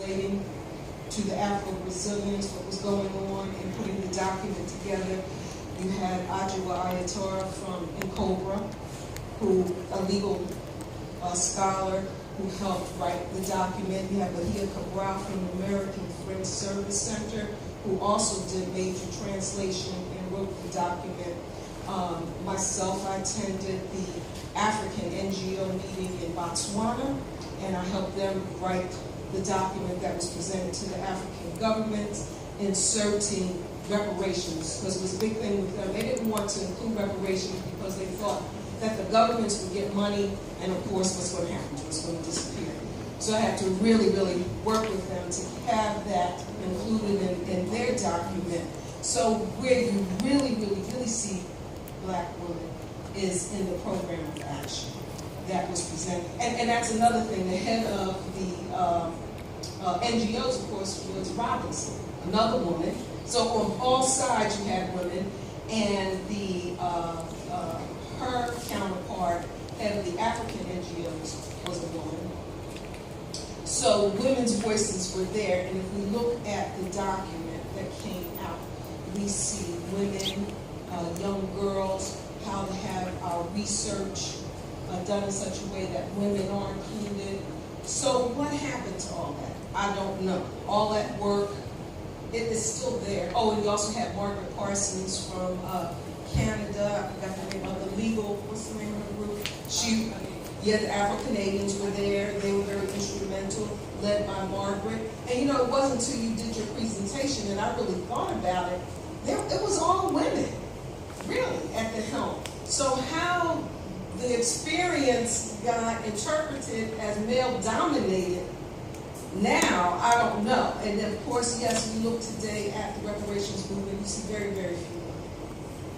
relating to the Afro-Brazilians, what was going on, and putting the document together. You had UWI from Cobra, who a legal scholar who helped write the document. You have Bahia Cabral from the American French Service Center, who also did major translation and wrote the document. Myself, I attended the African NGO meeting in Botswana, and I helped them write the document that was presented to the African government, inserting reparations, because it was a big thing with them. They didn't want to include reparations because they thought that the governments would get money, and of course, what's going to happen? It was going to disappear. So I had to really, really work with them to have that included in their document. So where you really, really, really see Black women is in the program of action that was presented. And that's another thing. The head of the NGOs, of course, was Robinson, another woman. So on all sides you had women, and the her counterpart, head of the African NGOs, was a woman. So women's voices were there, and if we look at the document that came out, we see women, young girls, how to have our research done in such a way that women are included. So what happened to all that? I don't know. All that work, it is still there. Oh, and we also had Margaret Parsons from Canada. I forgot the name of the legal, what's the name of the group? The Afro-Canadians were there. They were very instrumental, led by Margaret. And you know, it wasn't until you did your presentation and I really thought about it, it was all women, really, at the helm. So how the experience got interpreted as male-dominated now, I don't know. And then, of course, yes, we look today at the reparations movement, you see very, very few women.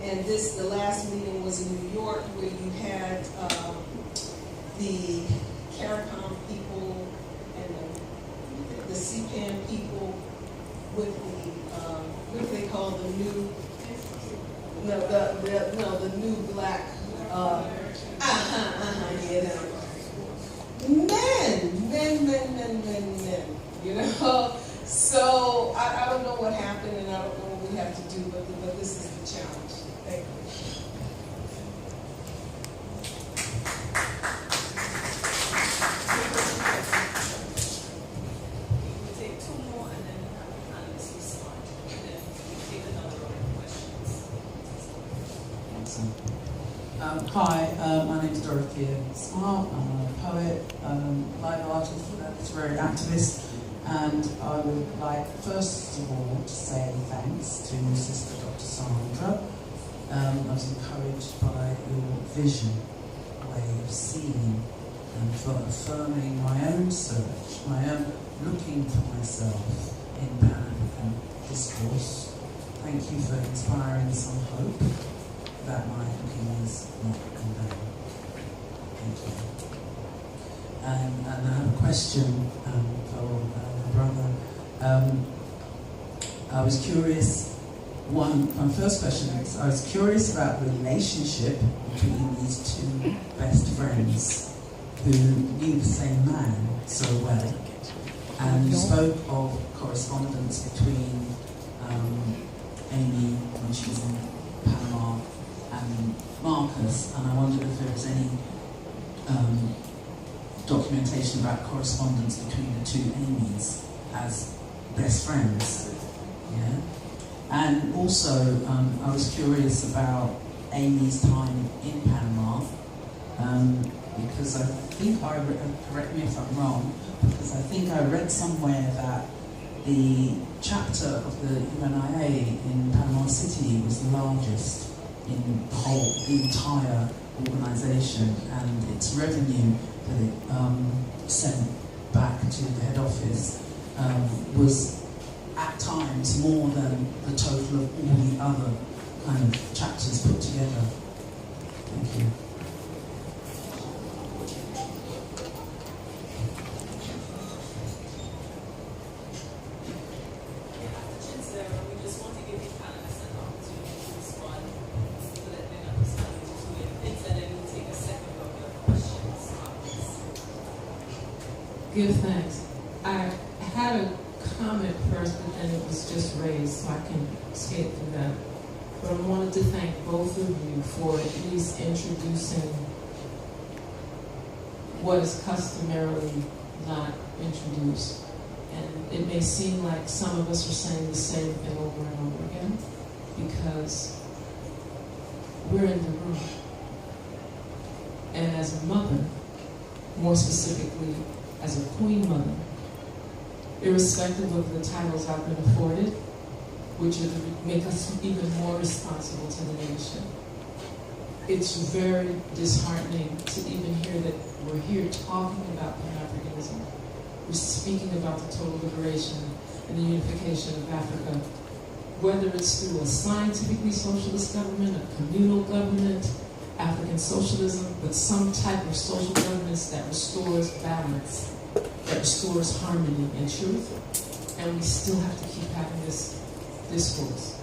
And the last meeting was in New York, where you had the CARICOM people and the CPAN people with the, what do they call the new, the new black, men, you know? So I don't know what happened, and I don't know what we have to do, but this is the challenge. Thank you. We'll take two more, and then have the panelists respond, and then we'll take another round of questions. Hi, my name is Dorothea Smart. I'm a poet, live artist, literary activist, and I would like, first of all, to say thanks to SisDr Sandra. I was encouraged by your vision, way of seeing, and for affirming my own search, my own looking for myself in Pan-African discourse. Thank you for inspiring some hope that my thinking is not condemned. Thank you. And I have a question for my brother. I was curious, my first question is, I was curious about the relationship between these two best friends who knew the same man so well. And you spoke of correspondence between Amy, when she was in Panama, and Marcus, and I wondered if there was any documentation about correspondence between the two Amy's as best friends. Yeah? And also, I was curious about Amy's time in Panama, because I think correct me if I'm wrong, because I think I read somewhere that the chapter of the UNIA in Panama City was the largest in the entire organisation, and its revenue that it sent back to the head office was at times more than the total of all the other kind of chapters put together. Thank you. Give thanks. I had comment first, but then it was just raised, so I can skate through that. But I wanted to thank both of you for at least introducing what is customarily not introduced. And it may seem like some of us are saying the same thing over and over again because we're in the room. And as a mother, more specifically as a queen mother, irrespective of the titles I've been afforded, which make us even more responsible to the nation, it's very disheartening to even hear that we're here talking about Pan-Africanism. We're speaking about the total liberation and the unification of Africa, whether it's through a scientifically socialist government, a communal government, African socialism, but some type of social governance that restores balance, that restores harmony and truth. And we still have to keep having this discourse.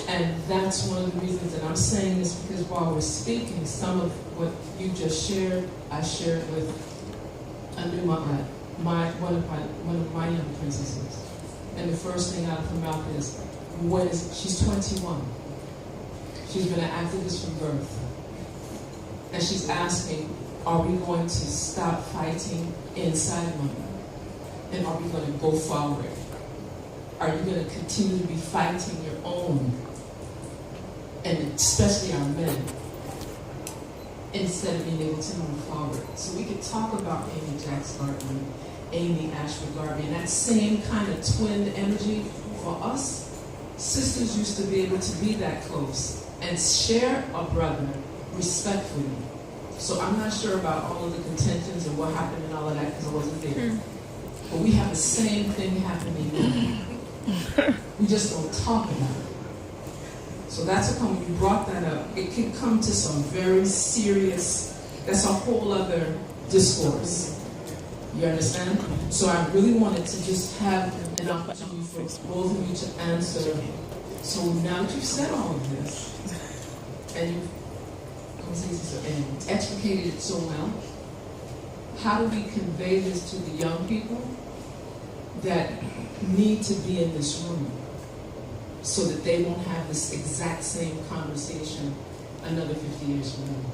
And that's one of the reasons that I'm saying this, because while we're speaking, some of what you just shared, I shared with one of my young princesses. And the first thing out of her mouth is, she's 21. She's been an activist from birth. And she's asking, are we going to stop fighting inside London? And are we going to go forward? Are you going to continue to be fighting your own, and especially our men, instead of being able to move forward? So we could talk about Amy Jacks Garvey, Amy Ashford Garvey, and that same kind of twin energy for us. Sisters used to be able to be that close and share a brother respectfully. So I'm not sure about all of the contentions and what happened and all of that because I wasn't there. But we have the same thing happening now. We just don't talk about it. So that's how when you brought that up, it can come to some very serious, that's a whole other discourse. You understand? So I really wanted to just have an opportunity for both of you to answer. So now that you've said all of this, and you've explicated it so well, how do we convey this to the young people that need to be in this room so that they won't have this exact same conversation another 50 years from now?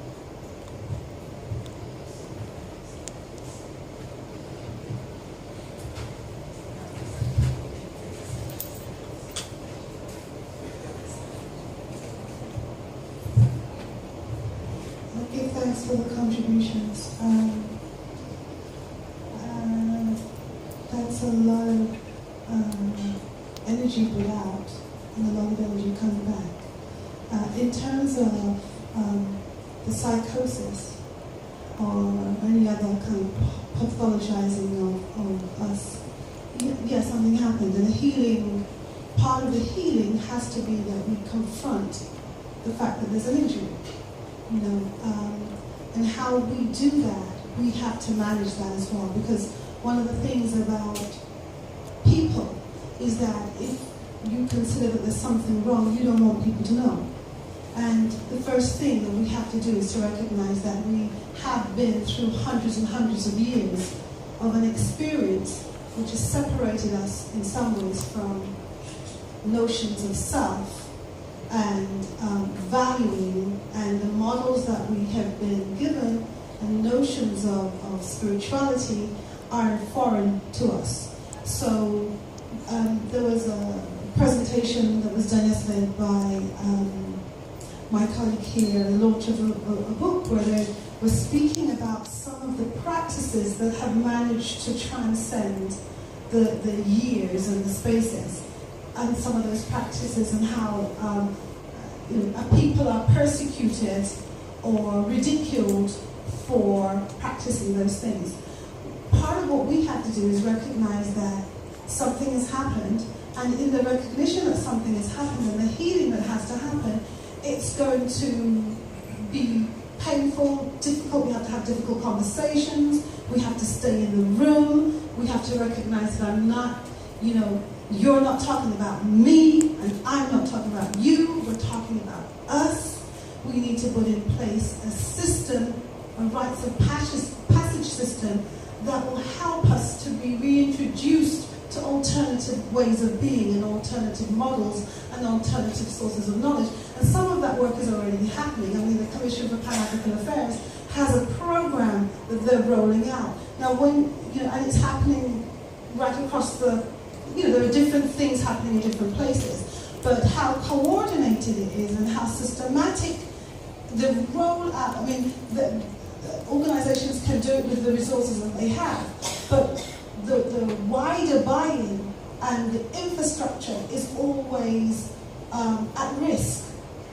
Thanks for the contributions. That's a lot of energy put out and a lot of energy coming back. In terms of the psychosis or any other kind of pathologizing of us, yes, something happened. And the healing, part of the healing has to be that we confront the fact that there's an injury. And how we do that, we have to manage that as well, because one of the things about people is that if you consider that there's something wrong, you don't want people to know. And the first thing that we have to do is to recognize that we have been through hundreds and hundreds of years of an experience which has separated us in some ways from notions of self and valuing, and the models that we have been given and notions of spirituality are foreign to us. So there was a presentation that was done yesterday by my colleague here, the launch of a book where they were speaking about some of the practices that have managed to transcend the years and the spaces, and some of those practices and how people are persecuted or ridiculed for practicing those things. Part of what we have to do is recognize that something has happened, and in the recognition that something has happened and the healing that has to happen, it's going to be painful, difficult. We have to have difficult conversations. We have to stay in the room. We have to recognize that I'm not, you're not talking about me, and I'm not talking about you. We're talking about us. We need to put in place a system, a rites of passage system that will help us to be reintroduced to alternative ways of being and alternative models and alternative sources of knowledge. And some of that work is already happening. I mean, the Commission for Pan-African Affairs has a program that they're rolling out. Now, when, and it's happening right across the, there are different things happening in different places. But how coordinated it is and how systematic the rollout, I mean, the organizations can do it with the resources that they have, but the wider buy-in and the infrastructure is always at risk.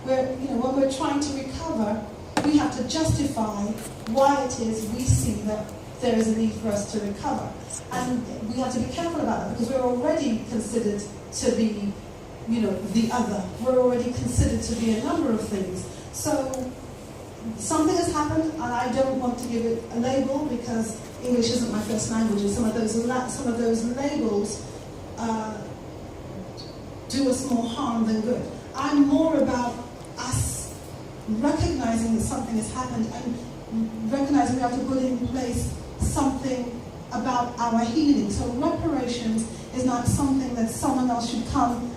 Where, when we're trying to recover, we have to justify why it is we see that there is a need for us to recover. And we have to be careful about that because we're already considered to be, the other. We're already considered to be a number of things. So something has happened, and I don't want to give it a label because English isn't my first language, and some of those labels do us more harm than good. I'm more about us recognizing that something has happened and recognizing we have to put in place something about our healing. So reparations is not something that someone else should come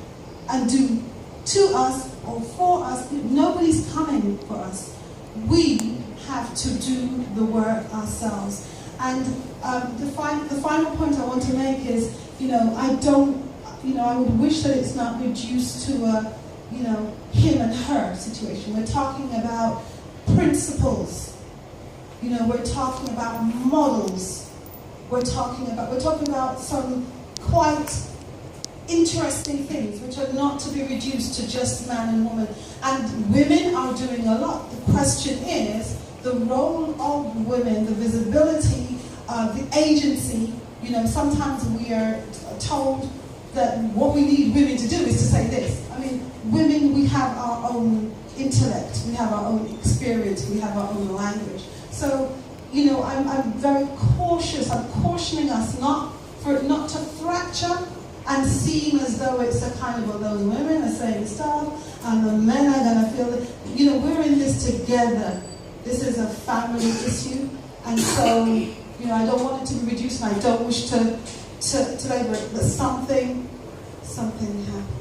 and do to us or for us. Nobody's coming for us. We have to do the work ourselves. And the final point I want to make is, I would wish that it's not reduced to a, him and her situation. We're talking about principles. We're talking about models. We're talking about some quite interesting things which are not to be reduced to just man and woman. And women are doing a lot. The question is the role of women, the visibility, the agency. Sometimes we are told that what we need women to do is to say this. I mean, women, we have our own intellect, we have our own experience, we have our own language. So, I'm very cautious. I'm cautioning us not to fracture and seem as though it's a kind of, those women are saying stuff and the men are going to feel that, we're in this together. This is a family issue. And so, I don't want it to be reduced and I don't wish to labor it, but something happened.